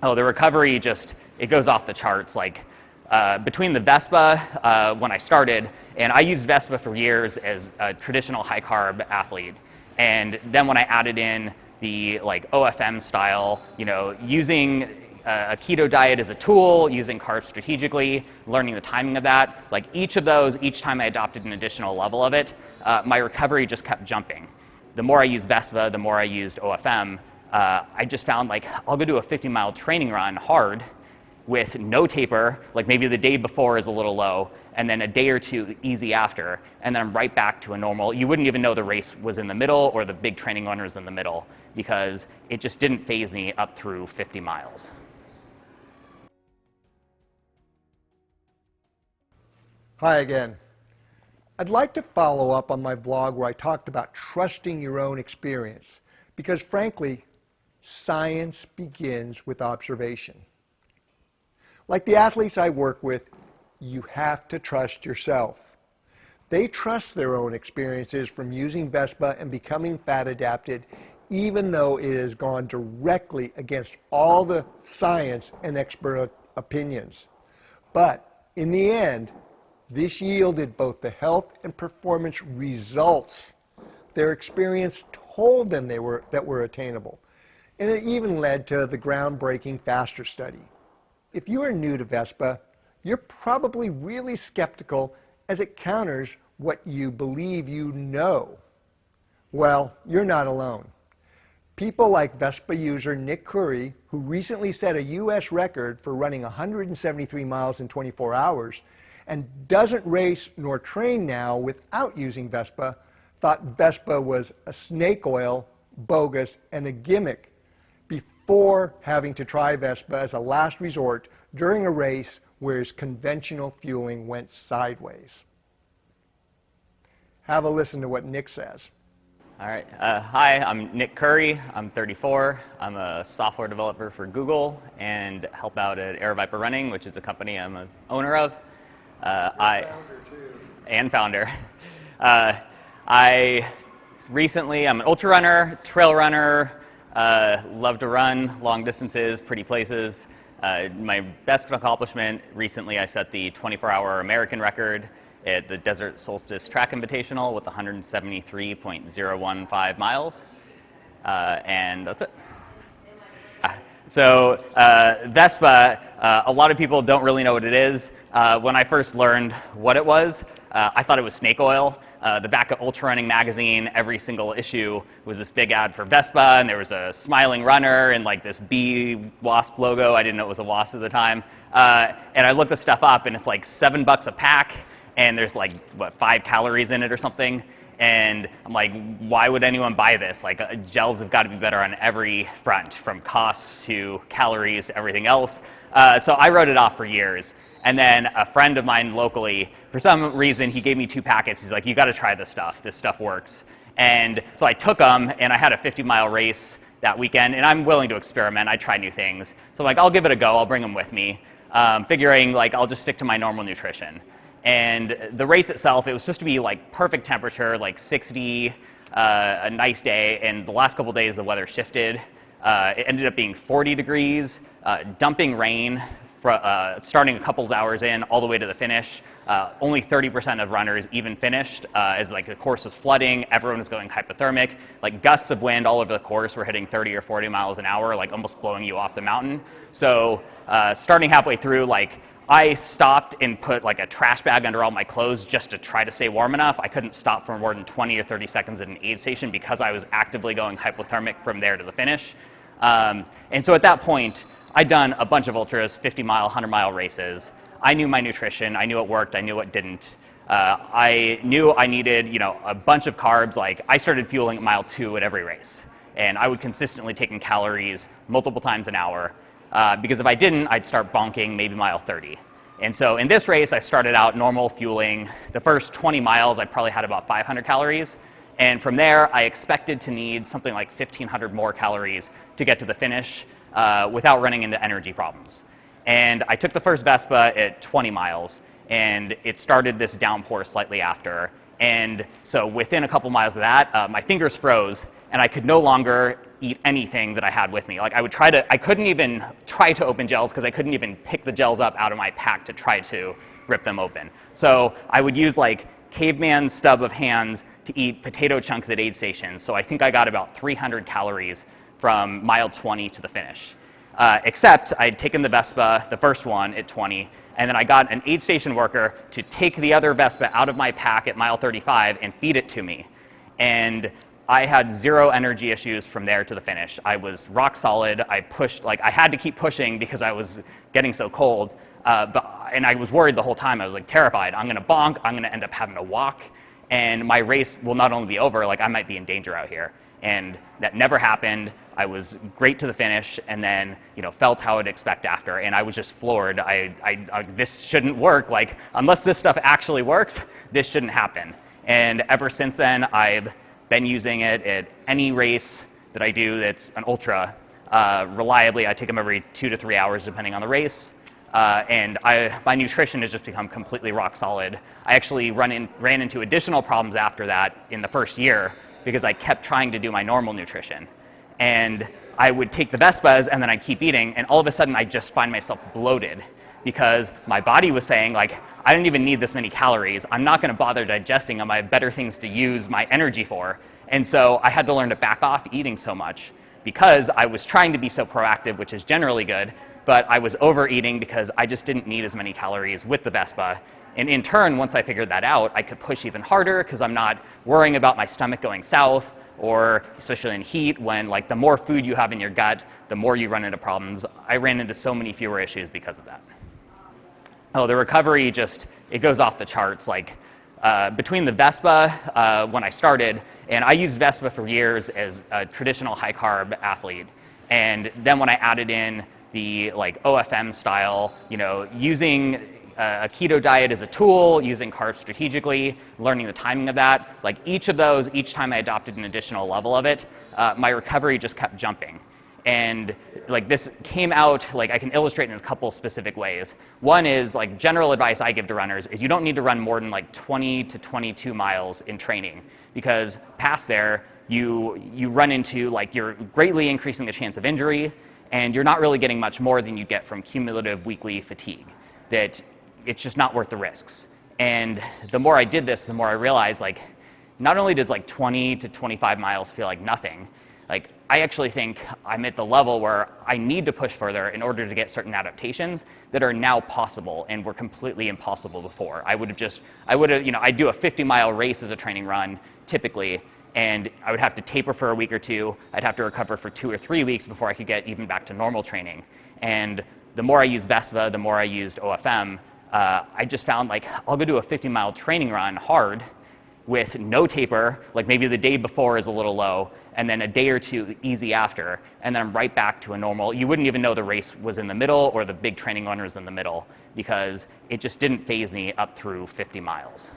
Oh, the recovery just, it goes off the charts. Like between the Vespa when I started, and I used Vespa for years as a traditional high carb athlete. And then when I added in the like OFM style, you know, using a keto diet as a tool, using carbs strategically, learning the timing of that, like each of those, each time I adopted an additional level of it, my recovery just kept jumping. The more I used Vespa, the more I used OFM, I just found like I'll go do a 50-mile training run hard with no taper, like maybe the day before is a little low, and then a day or two easy after, and then I'm right back to a normal. You wouldn't even know the race was in the middle or the big training run was in the middle because it just didn't phase me up through 50 miles. Hi again. I'd like to follow up on my vlog where I talked about trusting your own experience because frankly, science begins with observation. Like the athletes I work with, you have to trust yourself. They trust their own experiences from using Vespa and becoming fat adapted, even though it has gone directly against all the science and expert opinions. But in the end, this yielded both the health and performance results their experience told them that were attainable. And it even led to the groundbreaking Faster study. If you are new to Vespa, you're probably really skeptical as it counters what you believe you know. Well, you're not alone. People like Vespa user Nick Coury, who recently set a US record for running 173 miles in 24 hours and doesn't race nor train now without using Vespa, thought Vespa was a snake oil, bogus, and a gimmick before having to try Vespa as a last resort during a race where his conventional fueling went sideways. Have a listen to what Nick says. All right. Hi, I'm Nick Coury. I'm 34. I'm a software developer for Google and help out at AirViper Running, which is a company I'm an owner of. Founder. I'm an ultra runner, trail runner, love to run long distances, pretty places. My best accomplishment recently, I set the 24-hour American record at the Desert Solstice Track Invitational with 173.015 miles, and that's it. So Vespa, a lot of people don't really know what it is. When I first learned what it was, I thought it was snake oil. The back of Ultra Running magazine, every single issue was this big ad for Vespa, and there was a smiling runner and like this bee wasp logo. I didn't know it was a wasp at the time. And I looked the stuff up, and it's like $7 a pack, and there's like, what, 5 calories in it or something. And I'm like, why would anyone buy this? Like, gels have got to be better on every front, from cost to calories to everything else. So I wrote it off for years. And then a friend of mine locally, for some reason, he gave me 2 packets. He's like, you got to try this stuff. This stuff works. And so I took them, and I had a 50-mile race that weekend. And I'm willing to experiment. I try new things. So I'm like, I'll give it a go. I'll bring them with me, figuring like I'll just stick to my normal nutrition. And the race itself, it was supposed to be like perfect temperature, like 60, a nice day. And the last couple of days, the weather shifted. It ended up being 40 degrees, dumping rain, starting a couple of hours in all the way to the finish. Only 30% of runners even finished, as like the course was flooding. Everyone was going hypothermic. Like gusts of wind all over the course were hitting 30 or 40 miles an hour, like almost blowing you off the mountain. So starting halfway through, like I stopped and put like a trash bag under all my clothes just to try to stay warm enough. I couldn't stop for more than 20 or 30 seconds at an aid station because I was actively going hypothermic from there to the finish. And so at that point, I'd done a bunch of ultras, 50-mile, 100-mile races. I knew my nutrition. I knew it worked. I knew it didn't. I knew I needed, a bunch of carbs. Like I started fueling at mile 2 at every race, and I would consistently take in calories multiple times an hour. Because if I didn't, I'd start bonking maybe mile 30. And so in this race, I started out normal fueling. The first 20 miles, I probably had about 500 calories. And from there, I expected to need something like 1,500 more calories to get to the finish without running into energy problems. And I took the first Vespa at 20 miles, and it started this downpour slightly after. And so within a couple miles of that, my fingers froze, and I could no longer eat anything that I had with me. Like I couldn't even try to open gels because I couldn't even pick the gels up out of my pack to try to rip them open. So I would use like caveman stub of hands to eat potato chunks at aid stations. So I think I got about 300 calories from mile 20 to the finish. Except I'd taken the Vespa, the first one, at 20, and then I got an aid station worker to take the other Vespa out of my pack at mile 35 and feed it to me. And I had zero energy issues from there to the finish. I was rock solid. I pushed, like I had to keep pushing because I was getting so cold. And I was worried the whole time. I was like terrified. I'm gonna bonk, I'm gonna end up having to walk, and my race will not only be over, like I might be in danger out here. And that never happened. I was great to the finish, and then felt how I'd expect after, and I was just floored. This shouldn't work. Like unless this stuff actually works, this shouldn't happen. And ever since then, I've been using it at any race that I do that's an ultra reliably. I take them every 2 to 3 hours depending on the race. And my nutrition has just become completely rock solid. I actually ran into additional problems after that in the first year because I kept trying to do my normal nutrition. And I would take the Vespas and then I'd keep eating, and all of a sudden I just find myself bloated because my body was saying, like, I don't even need this many calories. I'm not going to bother digesting them. I have better things to use my energy for. And so I had to learn to back off eating so much because I was trying to be so proactive, which is generally good, but I was overeating because I just didn't need as many calories with the Vespa. And in turn, once I figured that out, I could push even harder because I'm not worrying about my stomach going south, or especially in heat, when like the more food you have in your gut, the more you run into problems. I ran into so many fewer issues because of that. Oh, the recovery it goes off the charts. Like between the Vespa when I started, and I used Vespa for years as a traditional high carb athlete. And then when I added in the like OFM style, using a keto diet as a tool, using carbs strategically, learning the timing of that, like each time I adopted an additional level of it, my recovery just kept jumping. And like this came out, like I can illustrate in a couple specific ways. One is like general advice I give to runners is you don't need to run more than like 20 to 22 miles in training, because past there, you run into like you're greatly increasing the chance of injury, and you're not really getting much more than you get from cumulative weekly fatigue. That it's just not worth the risks. And the more I did this, the more I realized like not only does like 20 to 25 miles feel like nothing, like I actually think I'm at the level where I need to push further in order to get certain adaptations that are now possible and were completely impossible before. I'd do a 50-mile race as a training run typically, and I would have to taper for a week or two. I'd have to recover for 2 or 3 weeks before I could get even back to normal training. And the more I used Vespa, the more I used OFM, I just found like I'll go do a 50-mile training run hard with no taper, like maybe the day before is a little low, and then a day or two easy after, and then I'm right back to a normal. You wouldn't even know the race was in the middle or the big training run was in the middle because it just didn't faze me up through 50 miles.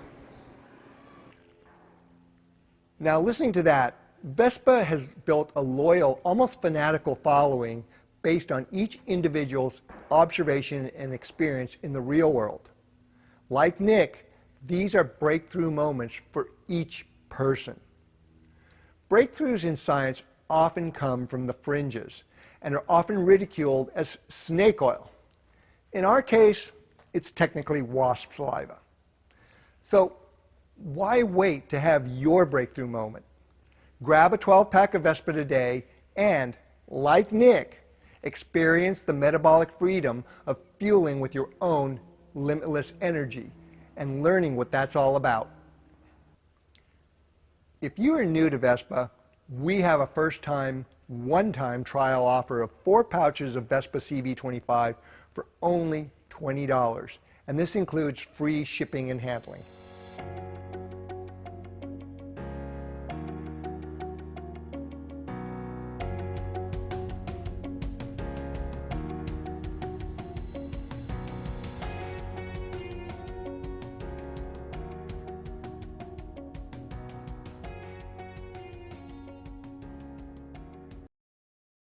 Now, listening to that, Vespa has built a loyal, almost fanatical following based on each individual's observation and experience in the real world. Like Nick, these are breakthrough moments for each person. Breakthroughs in science often come from the fringes and are often ridiculed as snake oil. In our case, it's technically wasp saliva. So why wait to have your breakthrough moment? Grab a 12-pack of Vespa today and, like Nick, experience the metabolic freedom of fueling with your own limitless energy and learning what that's all about. If you are new to Vespa, we have a first-time, one-time trial offer of 4 pouches of Vespa CV25 for only $20, and this includes free shipping and handling.